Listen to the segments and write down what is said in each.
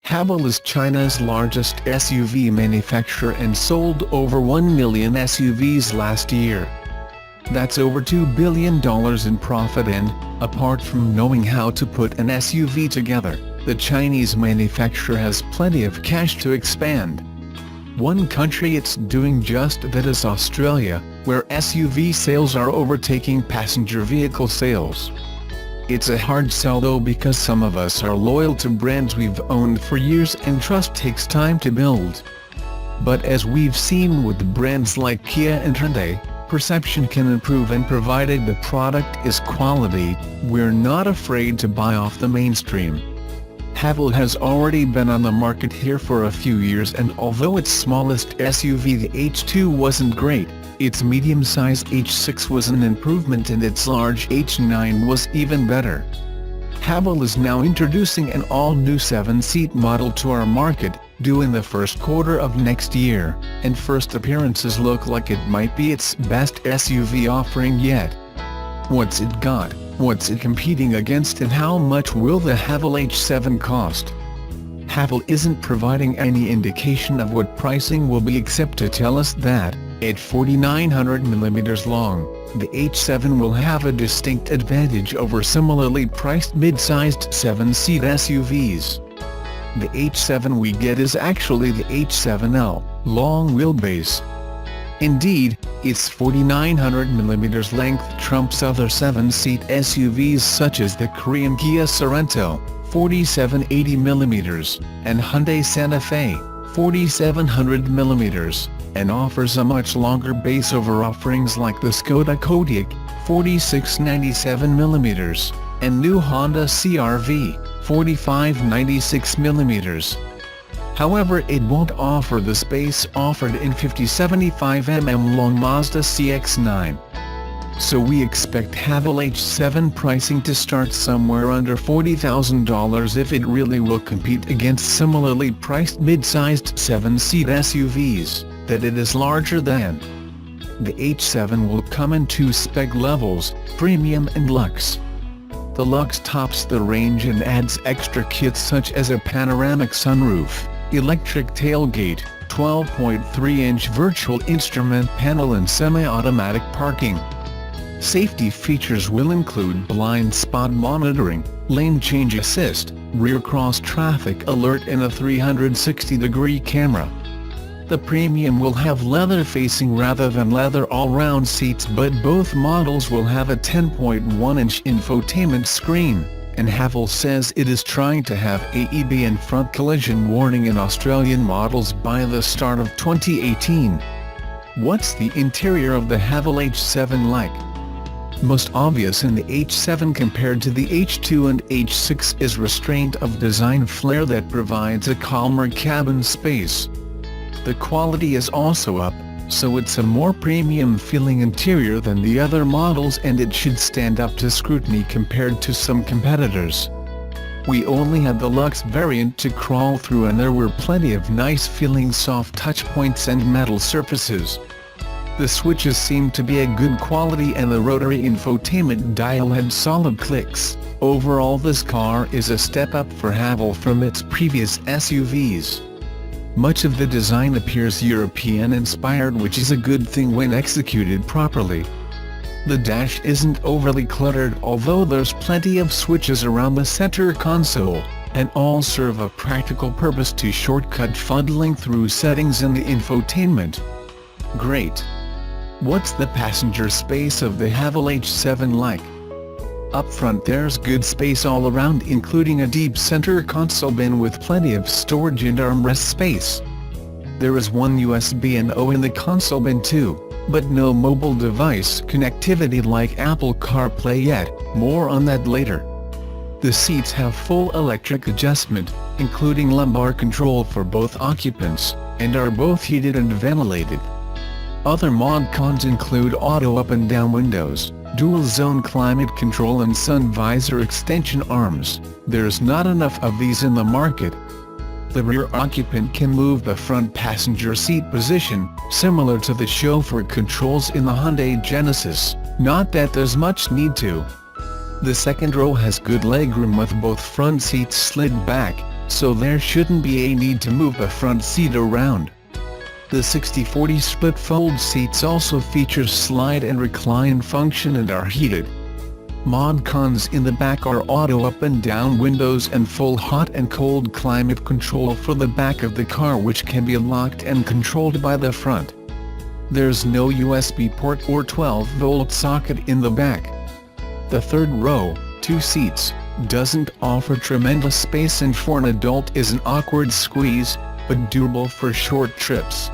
Haval is China's largest SUV manufacturer and sold over 1 million SUVs last year. That's over $2 billion in profit and, apart from knowing how to put an SUV together, the Chinese manufacturer has plenty of cash to expand. One country it's doing just that is Australia, where SUV sales are overtaking passenger vehicle sales. It's a hard sell though, because some of us are loyal to brands we've owned for years and trust takes time to build. But as we've seen with brands like Kia and Hyundai, perception can improve, and provided the product is quality, we're not afraid to buy off the mainstream. Haval has already been on the market here for a few years, and although its smallest SUV, the H2, wasn't great, its medium-sized H6 was an improvement and its large H9 was even better. Haval is now introducing an all-new 7-seat model to our market, due in the first quarter of next year, and first appearances look like it might be its best SUV offering yet. What's it got, what's it competing against, and how much will the Haval H7 cost? Haval isn't providing any indication of what pricing will be, except to tell us that, at 4,900 mm long, the H7 will have a distinct advantage over similarly priced mid-sized 7-seat SUVs. The H7 we get is actually the H7L, long wheelbase. Indeed, its 4,900 mm length trumps other 7-seat SUVs such as the Korean Kia Sorento, 4,780 mm, and Hyundai Santa Fe, 4,700 mm, and offers a much longer base over offerings like the Skoda Kodiaq, 4,697 mm, and new Honda CR-V, 4,596 mm. However, it won't offer the space offered in 50-75 mm long Mazda CX-9. So we expect Haval H7 pricing to start somewhere under $40,000 if it really will compete against similarly priced mid-sized 7-seat SUVs that it is larger than. The H7 will come in two spec levels, Premium and Luxe. The Luxe tops the range and adds extra kits such as a panoramic sunroof, electric tailgate, 12.3-inch virtual instrument panel and semi-automatic parking. Safety features will include blind spot monitoring, lane change assist, rear cross traffic alert and a 360-degree camera. The Premium will have leather-facing rather than leather all-round seats, but both models will have a 10.1-inch infotainment screen, and Haval says it is trying to have AEB and front collision warning in Australian models by the start of 2018. What's the interior of the Haval H7 like? Most obvious in the H7 compared to the H2 and H6 is restraint of design flair that provides a calmer cabin space. The quality is also up, so it's a more premium-feeling interior than the other models, and it should stand up to scrutiny compared to some competitors. We only had the Luxe variant to crawl through, and there were plenty of nice-feeling soft touch points and metal surfaces. The switches seemed to be a good quality and the rotary infotainment dial had solid clicks. Overall, this car is a step up for Haval from its previous SUVs. Much of the design appears European-inspired, which is a good thing when executed properly. The dash isn't overly cluttered, although there's plenty of switches around the center console, and all serve a practical purpose to shortcut fuddling through settings in the infotainment. Great! What's the passenger space of the Haval H7 like? Up front there's good space all around, including a deep center console bin with plenty of storage and armrest space. There is one USB and O in the console bin too, but no mobile device connectivity like Apple CarPlay yet, more on that later. The seats have full electric adjustment, including lumbar control for both occupants, and are both heated and ventilated. Other mod cons include auto up and down windows, dual-zone climate control and sun visor extension arms. There's not enough of these in the market. The rear occupant can move the front passenger seat position, similar to the chauffeur controls in the Hyundai Genesis, not that there's much need to. The second row has good legroom with both front seats slid back, so there shouldn't be a need to move the front seat around. The 60/40 split fold seats also feature slide and recline function and are heated. Mod cons in the back are auto up and down windows and full hot and cold climate control for the back of the car, which can be locked and controlled by the front. There's no USB port or 12-volt socket in the back. The third row, 2 seats, doesn't offer tremendous space and for an adult is an awkward squeeze, but doable for short trips.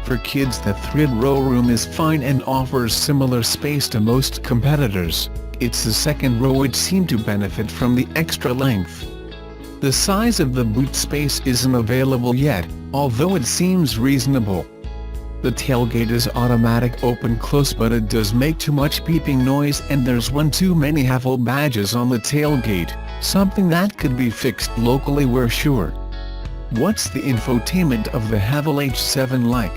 For kids, the third-row room is fine and offers similar space to most competitors. It's the second row which seemed to benefit from the extra length. The size of the boot space isn't available yet, although it seems reasonable. The tailgate is automatic open-close, but it does make too much beeping noise and there's one too many Haval badges on the tailgate, something that could be fixed locally, we're sure. What's the infotainment of the Haval H7 like?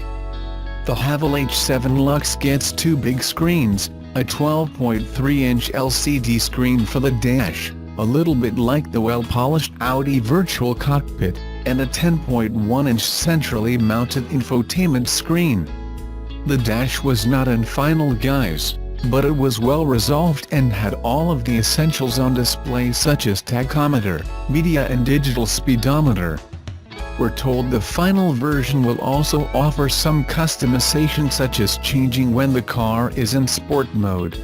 The Haval H7 Lux gets 2 big screens, a 12.3-inch LCD screen for the dash, a little bit like the well-polished Audi virtual cockpit, and a 10.1-inch centrally mounted infotainment screen. The dash was not in final guise, but it was well resolved and had all of the essentials on display, such as tachometer, media and digital speedometer. We're told the final version will also offer some customization, such as changing when the car is in sport mode.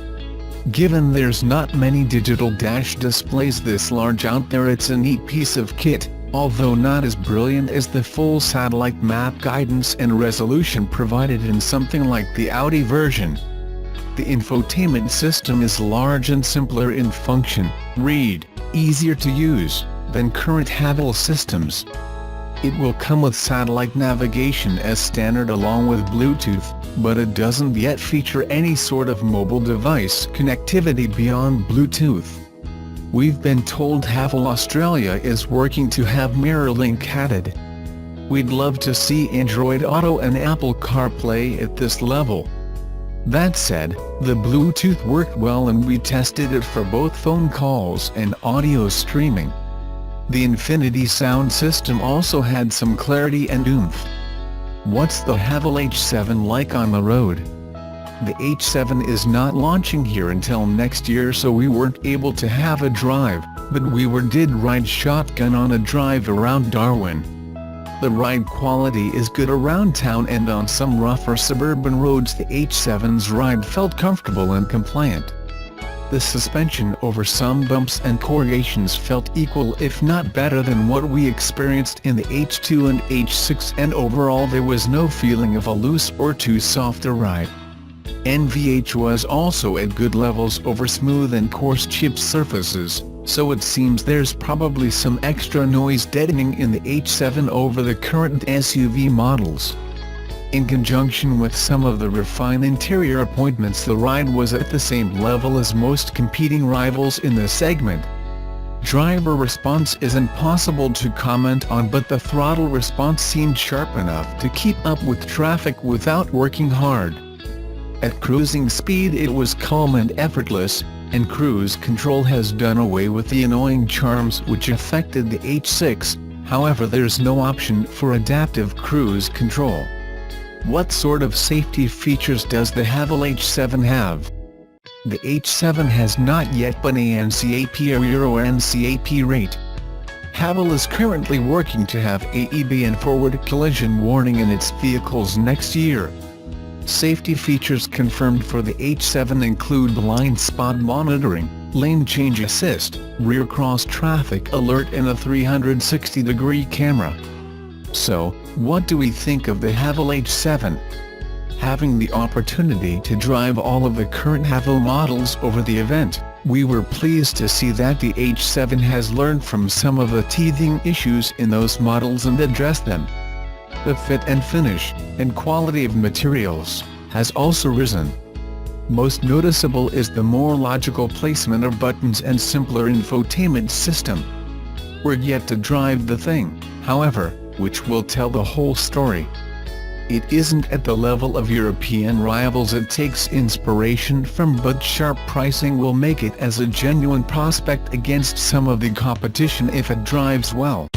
Given there's not many digital dash displays this large out there, it's a neat piece of kit, although not as brilliant as the full satellite map guidance and resolution provided in something like the Audi version. The infotainment system is large and simpler in function, read, easier to use, than current Haval systems. It will come with satellite navigation as standard along with Bluetooth, but it doesn't yet feature any sort of mobile device connectivity beyond Bluetooth. We've been told Haval Australia is working to have MirrorLink added. We'd love to see Android Auto and Apple CarPlay at this level. That said, the Bluetooth worked well and we tested it for both phone calls and audio streaming. The Infinity sound system also had some clarity and oomph. What's the Haval H7 like on the road? The H7 is not launching here until next year, so we weren't able to have a drive, but we did ride shotgun on a drive around Darwin. The ride quality is good around town, and on some rougher suburban roads the H7's ride felt comfortable and compliant. The suspension over some bumps and corrugations felt equal if not better than what we experienced in the H2 and H6, and overall there was no feeling of a loose or too soft a ride. NVH was also at good levels over smooth and coarse chip surfaces, so it seems there's probably some extra noise deadening in the H7 over the current SUV models. In conjunction with some of the refined interior appointments, the ride was at the same level as most competing rivals in the segment. Driver response is impossible to comment on, but the throttle response seemed sharp enough to keep up with traffic without working hard. At cruising speed it was calm and effortless, and cruise control has done away with the annoying charms which affected the H6, however there's no option for adaptive cruise control. What sort of safety features does the Haval H7 have? The H7 has not yet been a NCAP or Euro NCAP rate. Haval is currently working to have AEB and forward collision warning in its vehicles next year. Safety features confirmed for the H7 include blind spot monitoring, lane change assist, rear cross traffic alert and a 360-degree camera. So, what do we think of the Haval H7? Having the opportunity to drive all of the current Haval models over the event, we were pleased to see that the H7 has learned from some of the teething issues in those models and addressed them. The fit and finish, and quality of materials, has also risen. Most noticeable is the more logical placement of buttons and simpler infotainment system. We're yet to drive the thing, however, which will tell the whole story. It isn't at the level of European rivals. It takes inspiration from, but sharp pricing will make it as a genuine prospect against some of the competition if it drives well.